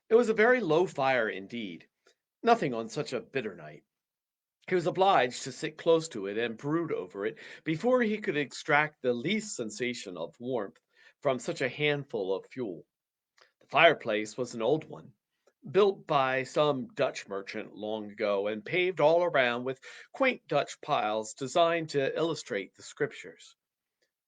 It was a very low fire indeed, nothing on such a bitter night. He was obliged to sit close to it and brood over it before he could extract the least sensation of warmth from such a handful of fuel. The fireplace was an old one, built by some Dutch merchant long ago and paved all around with quaint Dutch piles designed to illustrate the scriptures.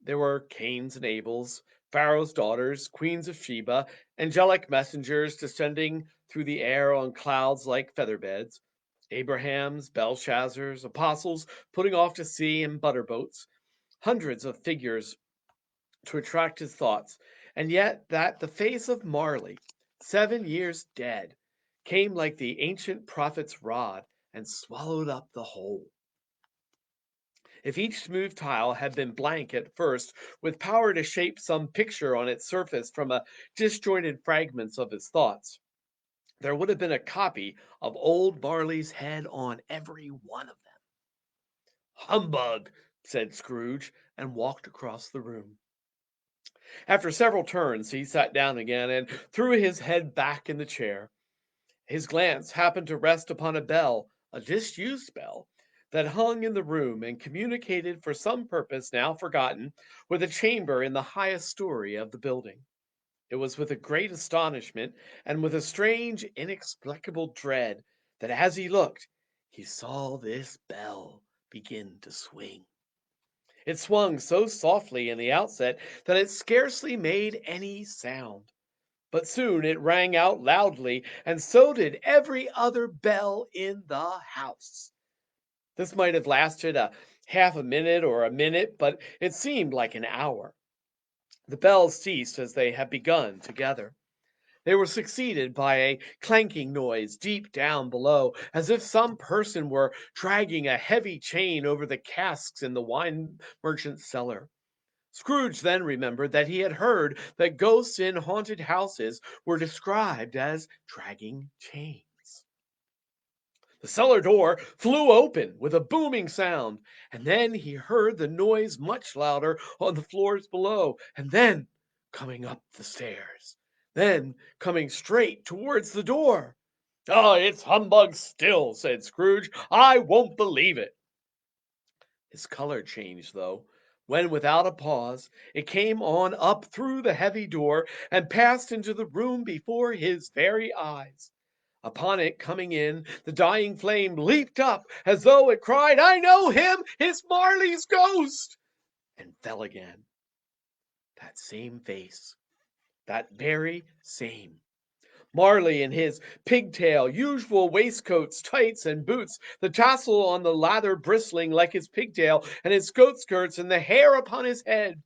There were Cains and Abels, Pharaoh's daughters, queens of Sheba, angelic messengers descending through the air on clouds like feather beds, Abrahams, Belshazzars, apostles putting off to sea in butter boats, hundreds of figures to attract his thoughts, and yet that the face of Marley, 7 years dead, came like the ancient prophet's rod and swallowed up the whole. If each smooth tile had been blank at first, with power to shape some picture on its surface from a disjointed fragments of his thoughts, there would have been a copy of old Marley's head on every one of them. Humbug, said Scrooge, and walked across the room. After several turns, he sat down again and threw his head back in the chair. His glance happened to rest upon a bell, a disused bell, that hung in the room and communicated for some purpose now forgotten with a chamber in the highest story of the building. It was with a great astonishment and with a strange, inexplicable dread that as he looked, he saw this bell begin to swing. It swung so softly in the outset that it scarcely made any sound. But soon it rang out loudly, and so did every other bell in the house. This might have lasted a half a minute or a minute, but it seemed like an hour. The bells ceased as they had begun together. They were succeeded by a clanking noise deep down below, as if some person were dragging a heavy chain over the casks in the wine merchant's cellar. Scrooge then remembered that he had heard that ghosts in haunted houses were described as dragging chains. The cellar door flew open with a booming sound, and then he heard the noise much louder on the floors below, and then coming up the stairs, then coming straight towards the door. "Oh, it's humbug still," said Scrooge. "I won't believe it." His color changed, though, when without a pause it came on up through the heavy door and passed into the room before his very eyes. Upon it coming in, the dying flame leaped up as though it cried, "I know him! It's Marley's ghost!" and fell again. That same face, that very same. Marley in his pigtail, usual waistcoats, tights, and boots, the tassel on the lather bristling like his pigtail, and his goat skirts, and the hair upon his head.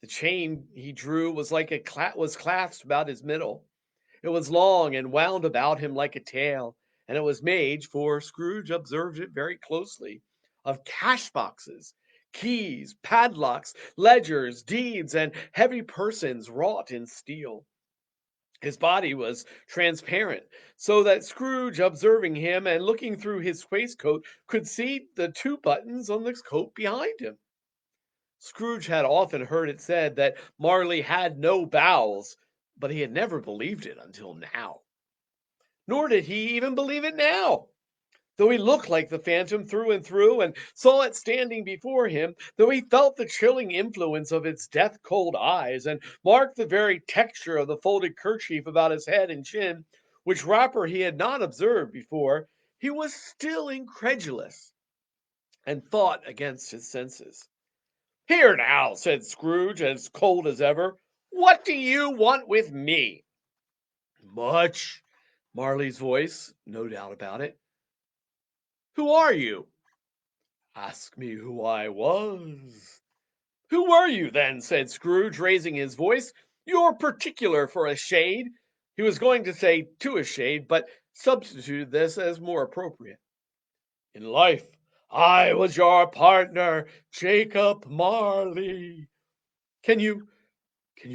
The chain he drew was like was clasped about his middle. It was long and wound about him like a tail, and it was made, for Scrooge observed it very closely, of cash boxes, keys, padlocks, ledgers, deeds, and heavy persons wrought in steel. His body was transparent, so that Scrooge, observing him and looking through his waistcoat, could see the two buttons on the coat behind him. Scrooge had often heard it said that Marley had no bowels, but he had never believed it until now. Nor did he even believe it now. Though he looked like the phantom through and through, and saw it standing before him, though he felt the chilling influence of its death cold eyes, and marked the very texture of the folded kerchief about his head and chin, which wrapper he had not observed before, he was still incredulous, and fought against his senses. "Here now," said Scrooge, as cold as ever, "what do you want with me?" "Much." Marley's voice, no doubt about it. "Who are you?" "Ask me who I was." "Who were you, then?" said Scrooge, raising his voice. "You're particular for a shade." He was going to say to a shade, but substituted this as more appropriate. "In life, I was your partner, Jacob Marley." "Can you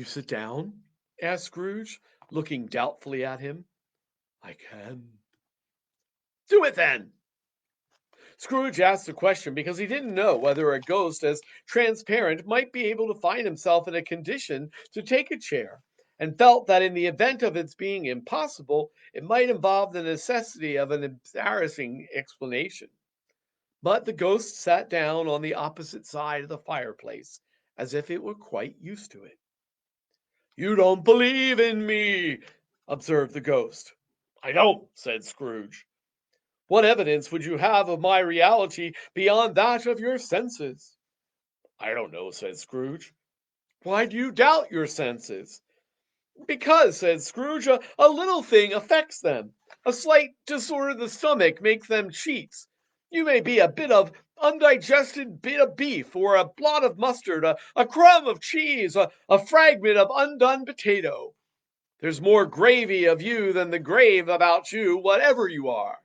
sit down?" asked Scrooge, looking doubtfully at him. "I can." "Do it, then." Scrooge asked the question because he didn't know whether a ghost as transparent might be able to find himself in a condition to take a chair, and felt that in the event of its being impossible, it might involve the necessity of an embarrassing explanation. But the ghost sat down on the opposite side of the fireplace, as if it were quite used to it. "You don't believe in me," observed the ghost. "I don't," said Scrooge. "What evidence would you have of my reality beyond that of your senses?" "I don't know," said Scrooge. "Why do you doubt your senses?" "Because," said Scrooge, "a little thing affects them. A slight disorder of the stomach makes them cheats. You may be a bit of undigested bit of beef, or a blot of mustard, a crumb of cheese, a fragment of undone potato. There's more gravy of you than the grave about you, whatever you are."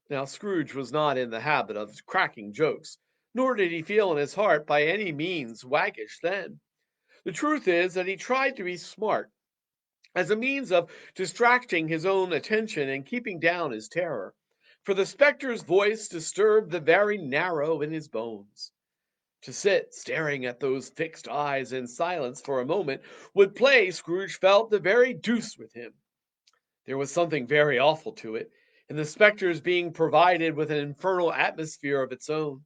Now Scrooge was not in the habit of cracking jokes, nor did he feel in his heart by any means waggish then. The truth is that he tried to be smart, as a means of distracting his own attention and keeping down his terror, for the spectre's voice disturbed the very marrow in his bones. To sit staring at those fixed eyes in silence for a moment would play, Scrooge felt, the very deuce with him. There was something very awful to it, in the spectre's being provided with an infernal atmosphere of its own.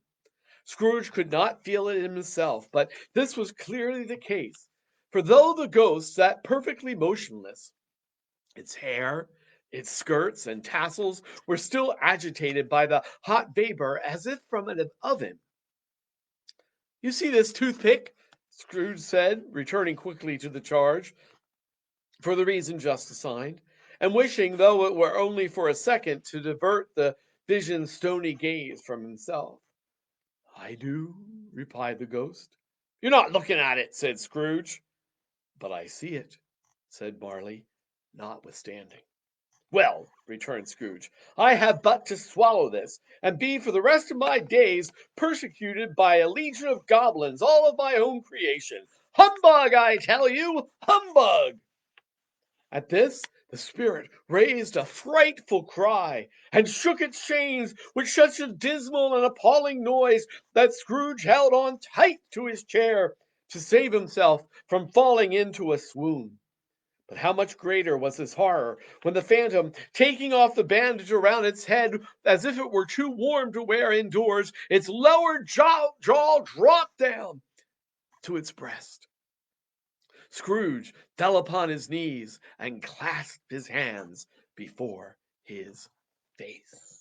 Scrooge could not feel it himself, but this was clearly the case, for though the ghost sat perfectly motionless, its hair, its skirts, and tassels were still agitated by the hot vapor as if from an oven. "You see this toothpick?" Scrooge said, returning quickly to the charge, for the reason just assigned, and wishing, though it were only for a second, to divert the vision's stony gaze from himself. "I do," replied the ghost. "You're not looking at it," said Scrooge. "But I see it," said Marley, notwithstanding. "Well," returned Scrooge, "I have but to swallow this, and be for the rest of my days persecuted by a legion of goblins, all of my own creation. Humbug, I tell you! Humbug!" At this, the spirit raised a frightful cry, and shook its chains with such a dismal and appalling noise that Scrooge held on tight to his chair to save himself from falling into a swoon. But how much greater was his horror when the phantom, taking off the bandage around its head as if it were too warm to wear indoors, its lower jaw dropped down to its breast. Scrooge fell upon his knees and clasped his hands before his face.